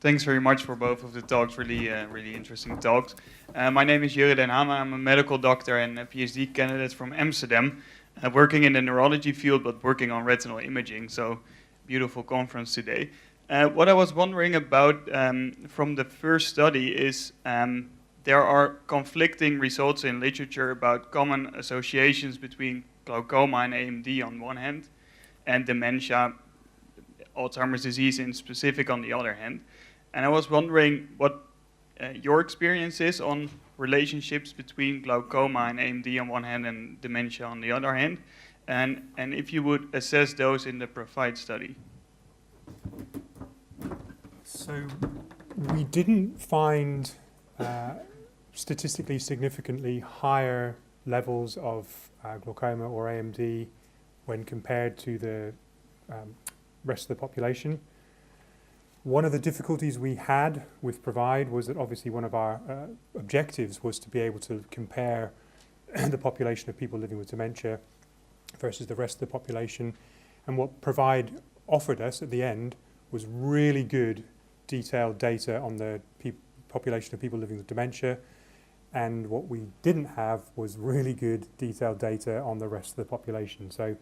Thanks very much for both of the talks, really interesting talks. My name is Jure Den Hamer. I'm a medical doctor and a PhD candidate from Amsterdam, working in the neurology field, but working on retinal imaging. So, beautiful conference today. What I was wondering about from the first study is there are conflicting results in literature about common associations between glaucoma and AMD on one hand, and dementia, Alzheimer's disease in specific on the other hand. And I was wondering what your experience is on relationships between glaucoma and AMD on one hand and dementia on the other hand, and if you would assess those in the PROVIDE study. So we didn't find statistically significantly higher levels of glaucoma or AMD when compared to the rest of the population. One of the difficulties we had with PROVIDE was that obviously one of our objectives was to be able to compare the population of people living with dementia versus the rest of the population. And what PROVIDE offered us at the end was really good detailed data on the population of people living with dementia. And what we didn't have was really good detailed data on the rest of the population. So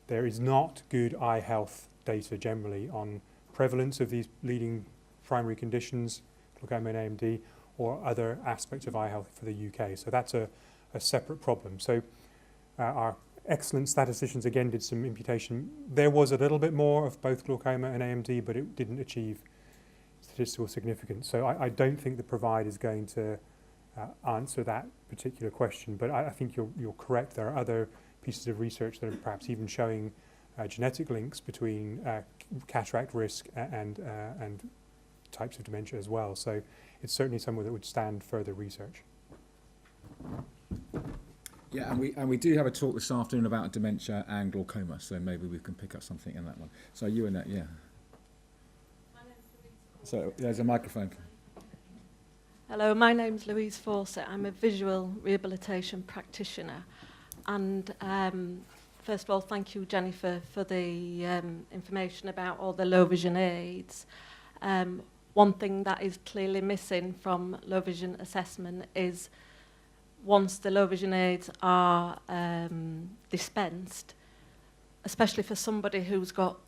there is not good eye health data generally on prevalence of these leading primary conditions, glaucoma and AMD, or other aspects of eye health for the UK. So that's a separate problem. So our excellent statisticians again did some imputation. There was a little bit more of both glaucoma and AMD, but it didn't achieve statistical significance. So I don't think the PROVIDE is going to answer that particular question. But I think you're correct. There are other pieces of research that are perhaps even showing genetic links between cataract risk and types of dementia as well. So it's certainly somewhere that would stand further research. Yeah, and we do have a talk this afternoon about dementia and glaucoma, so maybe we can pick up something in that one. So you and that, yeah. So there's a microphone. Hello, my name's Louise Fawcett. I'm a visual rehabilitation practitioner. And first of all, thank you, Jennifer, for the information about all the low vision aids. One thing that is clearly missing from low vision assessment is once the low vision aids are dispensed, especially for somebody who's got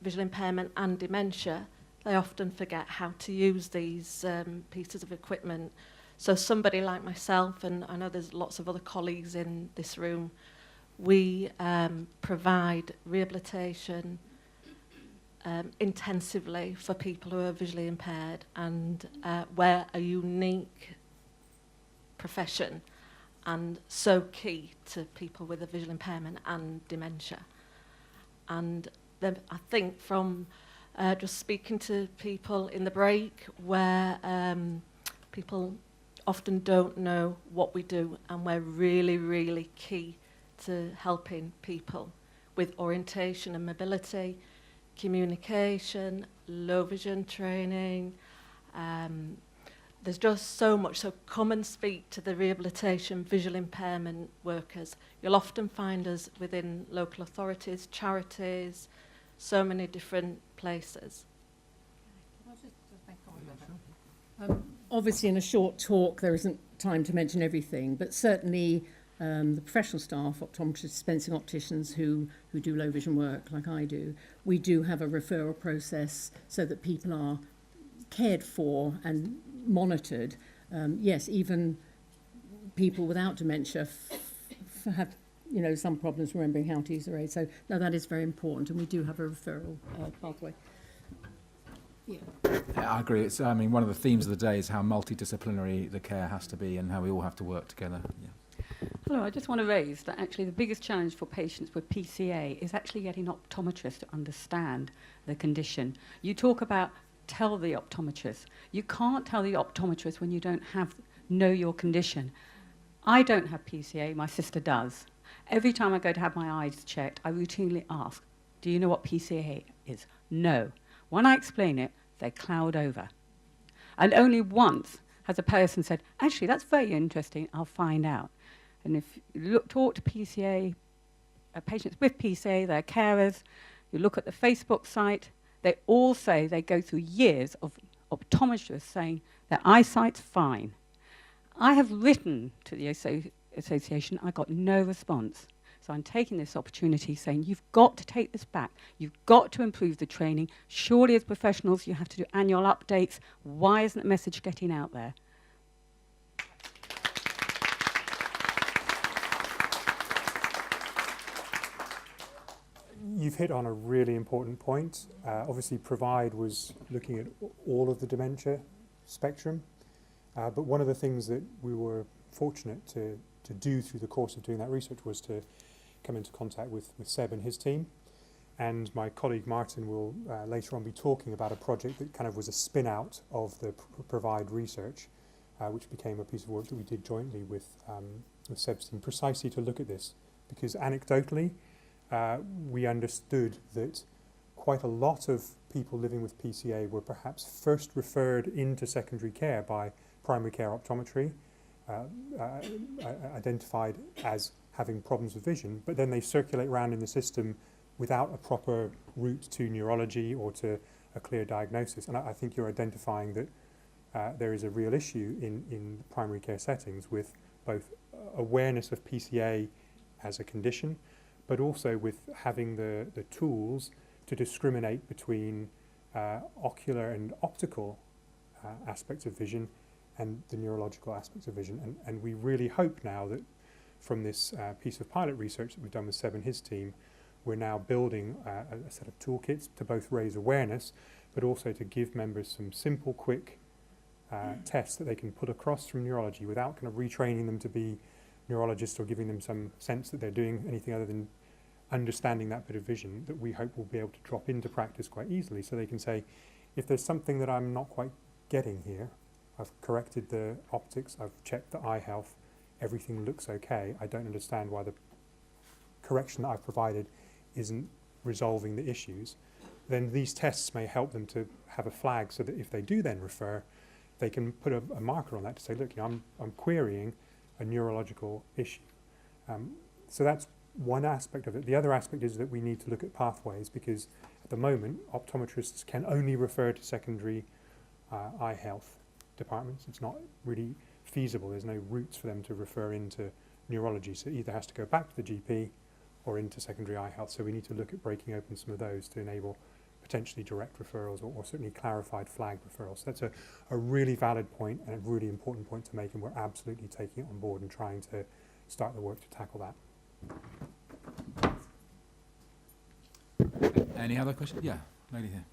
visual impairment and dementia, they often forget how to use these pieces of equipment. So somebody like myself, and I know there's lots of other colleagues in this room, we provide rehabilitation intensively for people who are visually impaired, and we're a unique profession and so key to people with a visual impairment and dementia. And then I think from just speaking to people in the break where people often don't know what we do, and we're really, really key to helping people with orientation and mobility, communication, low vision training. There's just so much. So come and speak to the rehabilitation visual impairment workers. You'll often find us within local authorities, charities, so many different places. Obviously in a short talk there isn't time to mention everything, but certainly the professional staff, optometrists, dispensing opticians who do low vision work like I do, we do have a referral process so that people are cared for and monitored. Yes, even people without dementia have some problems remembering how to use their aid. So no, that is very important, and we do have a referral pathway. Yeah. Yeah, I agree. It's, one of the themes of the day is how multidisciplinary the care has to be and how we all have to work together. Yeah. Hello, I just want to raise that actually the biggest challenge for patients with PCA is actually getting optometrists to understand the condition. You talk about tell the optometrist. You can't tell the optometrist when you don't know your condition. I don't have PCA, my sister does. Every time I go to have my eyes checked, I routinely ask, do you know what PCA is? No. When I explain it, they cloud over. And only once has a person said, actually, that's very interesting, I'll find out. And if you talk to PCA, patients with PCA, their carers, you look at the Facebook site, they all say they go through years of optometrists saying their eyesight's fine. I have written to the association, I got no response. So I'm taking this opportunity saying, you've got to take this back. You've got to improve the training. Surely as professionals you have to do annual updates. Why isn't the message getting out there? You've hit on a really important point. Obviously, Provide was looking at all of the dementia spectrum, but one of the things that we were fortunate to do through the course of doing that research was to come into contact with Seb and his team. And my colleague Martin will later on be talking about a project that kind of was a spin-out of the Provide research, which became a piece of work that we did jointly with Seb's team, precisely to look at this. Because anecdotally, we understood that quite a lot of people living with PCA were perhaps first referred into secondary care by primary care optometry, identified as having problems with vision, but then they circulate around in the system without a proper route to neurology or to a clear diagnosis. And I think you're identifying that there is a real issue in primary care settings with both awareness of PCA as a condition, but also with having the tools to discriminate between ocular and optical aspects of vision and the neurological aspects of vision. And we really hope now that from this piece of pilot research that we've done with Seb and his team, we're now building a set of toolkits to both raise awareness, but also to give members some simple, quick tests that they can put across from neurology without kind of retraining them to be neurologists or giving them some sense that they're doing anything other than understanding that bit of vision, that we hope will be able to drop into practice quite easily, so they can say, if there's something that I'm not quite getting here, I've corrected the optics, I've checked the eye health, everything looks okay, I don't understand why the correction that I've provided isn't resolving the issues, then these tests may help them to have a flag so that if they do then refer, they can put a marker on that to say, look, you know, I'm querying a neurological issue. So that's one aspect of it. The other aspect is that we need to look at pathways, because at the moment optometrists can only refer to secondary eye health departments. It's not really feasible. There's no routes for them to refer into neurology, so it either has to go back to the GP or into secondary eye health. So we need to look at breaking open some of those to enable potentially direct referrals or certainly clarified flag referrals. So that's a really valid point and a really important point to make, and we're absolutely taking it on board and trying to start the work to tackle that. Any other questions? Yeah, lady here.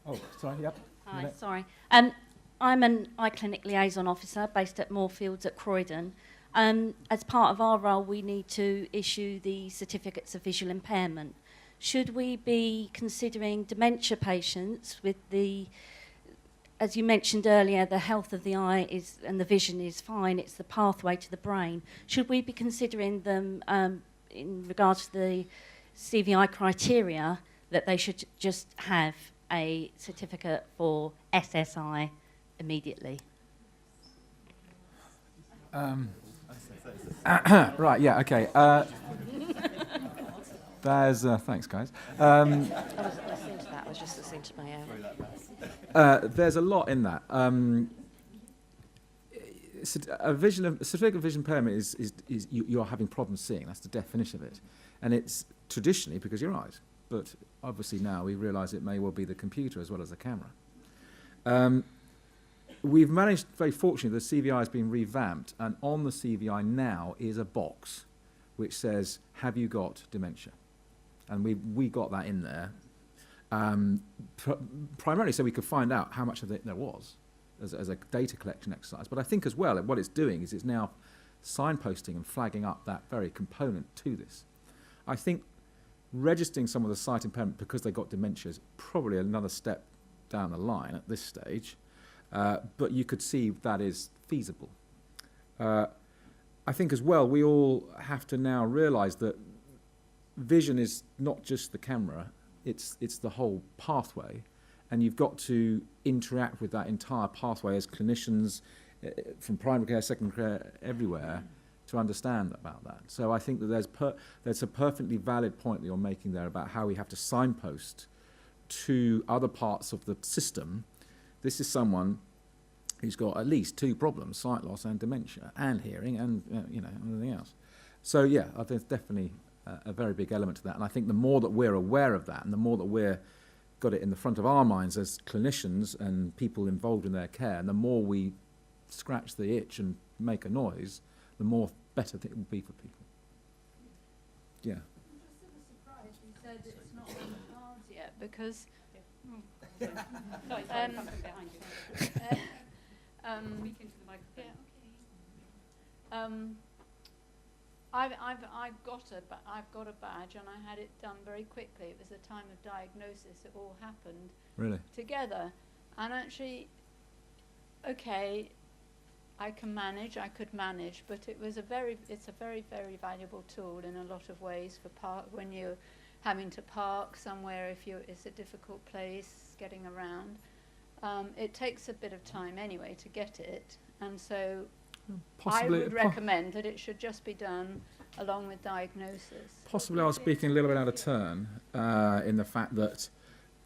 Oh, sorry, yep. Hi, sorry. I'm an eye clinic liaison officer based at Moorfields at Croydon. As part of our role, we need to issue the certificates of visual impairment. Should we be considering dementia patients with the, as you mentioned earlier, the health of the eye is and the vision is fine, it's the pathway to the brain. Should we be considering them in regards to the CVI criteria that they should just have a certificate for SSI immediately? Right, yeah, okay. There's, thanks guys. I was listening to that, I was just listening to my own. There's a lot in that. A certificate of vision impairment is you're having problems seeing. That's the definition of it. And it's traditionally because of your eyes. But obviously now we realise it may well be the computer as well as the camera. We've managed, very fortunately, the CVI has been revamped, and on the CVI now is a box which says, have you got dementia? And we got that in there, primarily so we could find out how much of it there was as a data collection exercise. But I think as well, what it's doing is it's now signposting and flagging up that very component to this. I think registering someone with a sight impairment because they got dementia is probably another step down the line at this stage, but you could see that is feasible. I think as well, we all have to now realise that vision is not just the camera, it's the whole pathway, and you've got to interact with that entire pathway as clinicians from primary care, secondary care, everywhere, to understand about that. So I think that there's a perfectly valid point that you're making there about how we have to signpost to other parts of the system, this is someone who's got at least 2 problems: sight loss and dementia, and hearing, and everything else. So yeah, there's definitely a very big element to that. And I think the more that we're aware of that, and the more that we're got it in the front of our minds as clinicians and people involved in their care, and the more we scratch the itch and make a noise, the more better it will be for people. Yeah. I'm just sort of surprised you said it's not on the cards yet, because I've got a badge, and I had it done very quickly. It was a time of diagnosis. It all happened Really? together, and actually, okay, I could manage, but it's a very, very valuable tool in a lot of ways for when you're having to park somewhere, it's a difficult place, getting around. It takes a bit of time anyway to get it, and so Possibly, I would recommend that it should just be done along with diagnosis. Possibly I was speaking a little bit out of turn in the fact that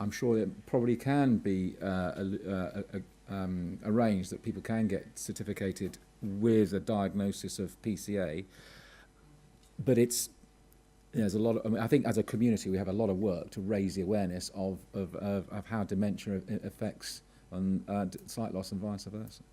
I'm sure it probably can be arranged that people can get certificated with a diagnosis of PCA, but there's a lot of, I think as a community we have a lot of work to raise the awareness of how dementia affects on sight loss and vice versa.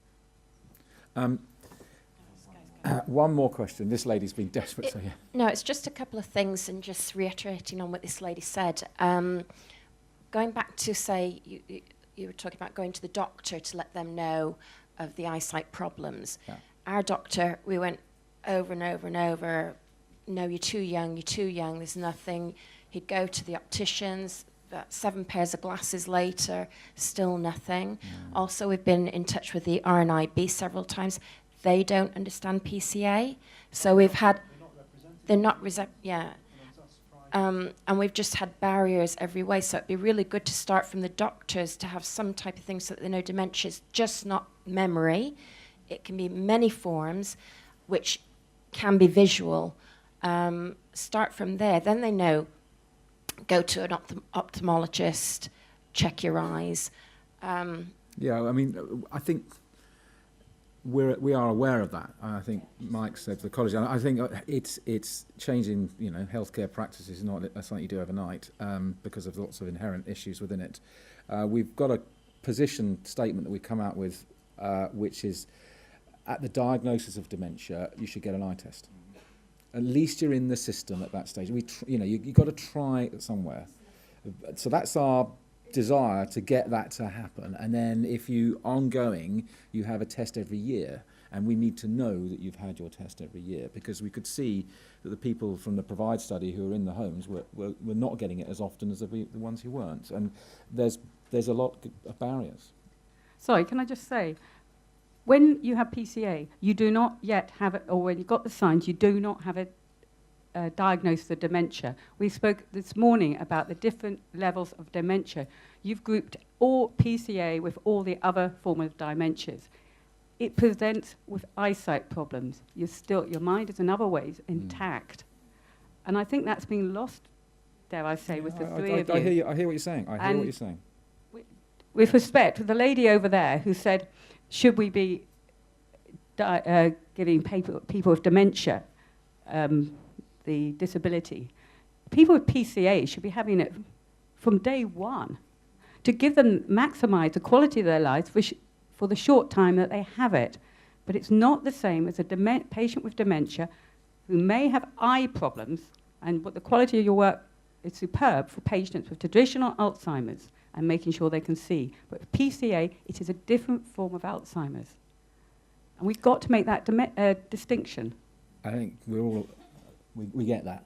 One more question. This lady's been desperate. So yeah. No, it's just a couple of things, and just reiterating on what this lady said. Going back to, say, you were talking about going to the doctor to let them know of the eyesight problems. Yeah. Our doctor, we went over and over and over, no, you're too young, there's nothing. He'd go to the opticians, about 7 pairs of glasses later, still nothing. Also, we've been in touch with the RNIB several times. They don't understand PCA, so we've had, they're not yeah. And we've just had barriers every way, so it'd be really good to start from the doctors to have some type of thing so that they know dementia is just not memory. It can be many forms, which can be visual. Start from there, then they know, go to an ophthalmologist, check your eyes. Yeah, I mean, I think we are aware of that. I think Mike said to the college, and I think it's changing. Healthcare practice is not something you do overnight because of lots of inherent issues within it. We've got a position statement that we've come out with, which is at the diagnosis of dementia, you should get an eye test. At least you're in the system at that stage. You've got to try it somewhere. So that's our desire, to get that to happen. And then if you have a test every year, and we need to know that you've had your test every year, because we could see that the people from the Provide study who are in the homes were not getting it as often as the ones who weren't. And there's a lot of barriers. Sorry, can I just say, when you have PCA, you do not yet have it, or when you've got the signs, you do not have it diagnosed with dementia. We spoke this morning about the different levels of dementia. You've grouped all PCA with all the other forms of dementias. It presents with eyesight problems. Your mind is in other ways intact. And I think that's been lost, dare I say, with the three of you. I hear what you're saying. I hear what you're saying. With respect to the lady over there who said, should we be giving people with dementia the disability? People with PCA should be having it from day one to give them, maximise the quality of their lives for the short time that they have it. But it's not the same as a patient with dementia who may have eye problems, and the quality of your work is superb for patients with traditional Alzheimer's and making sure they can see. But with PCA, it is a different form of Alzheimer's. And we've got to make that distinction. I think we get that.